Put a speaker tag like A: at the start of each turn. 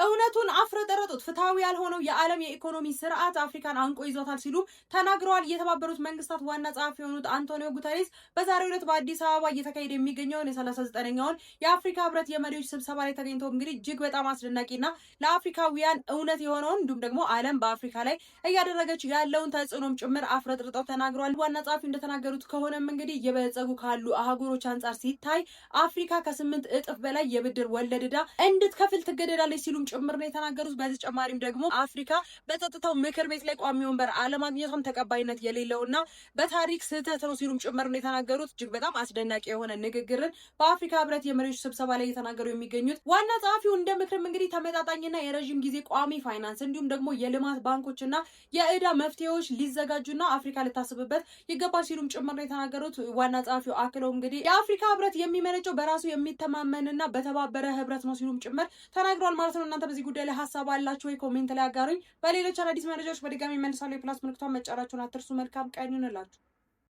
A: እውነቱን አፍረጠረጡት። ፍትሃዊ ያልሆነው የዓለም የኢኮኖሚ ስርዓት አፍሪካን አንቆ ይዞታል ሲሉ ተናግረዋል። የተባበሩት መንግስታት ዋና ጸሐፊ የሆኑት አንቶኒዮ ጉተሬስ በዛሬው ዕለት በአዲስ አበባ እየተካሄደ የሚገኘውን የ39ኛውን የአፍሪካ ህብረት የመሪዎች ስብሰባ ላይ ተገኝተው እንግዲህ እጅግ በጣም አስደናቂና ለአፍሪካውያን እውነት የሆነውን እንዲሁም ደግሞ ዓለም በአፍሪካ ላይ እያደረገች ያለውን ተጽዕኖም ጭምር አፍረጥርጠው ተናግረዋል። ዋና ጸሐፊው እንደተናገሩት ከሆነም እንግዲህ እየበለጸጉ ካሉ አህጉሮች አንጻር ሲታይ አፍሪካ ከ8 እጥፍ በላይ የብድር ወለድ ዕዳ እንድትከፍል ትገደዳለች ሲሉም ጭምር ነው የተናገሩት። በተጨማሪም ደግሞ አፍሪካ በጸጥታው ምክር ቤት ላይ ቋሚ ወንበር አለማግኘቷም ተቀባይነት የሌለውና በታሪክ ስህተት ነው ሲሉም ጭምር ነው የተናገሩት። እጅግ በጣም አስደናቂ የሆነ ንግግርን በአፍሪካ ህብረት የመሪዎች ስብሰባ ላይ የተናገሩ የሚገኙት ዋና ጸሐፊው እንደ ምክርም እንግዲህ ተመጣጣኝና የረዥም ጊዜ ቋሚ ፋይናንስ እንዲሁም ደግሞ የልማት ባንኮችና የዕዳ መፍትሄዎች ሊዘጋጁና አፍሪካ ልታስብበት ይገባል ሲሉም ጭምር ነው የተናገሩት። ዋና ጸሐፊው አክለው እንግዲህ የአፍሪካ ህብረት የሚመነጨው በራሱ የሚተማመንና በተባበረ ህብረት ነው ሲሉም ጭምር ተናግረዋል ማለት ነው። እናንተ በዚህ ጉዳይ ላይ ሀሳብ አላችሁ ወይ? ኮሜንት ላይ አጋሩኝ። በሌሎች አዳዲስ መረጃዎች በድጋሚ መልሳለሁ። የፕላስ ምልክቷን መጫናችሁን አትርሱ። መልካም ቀን ይሁንላችሁ።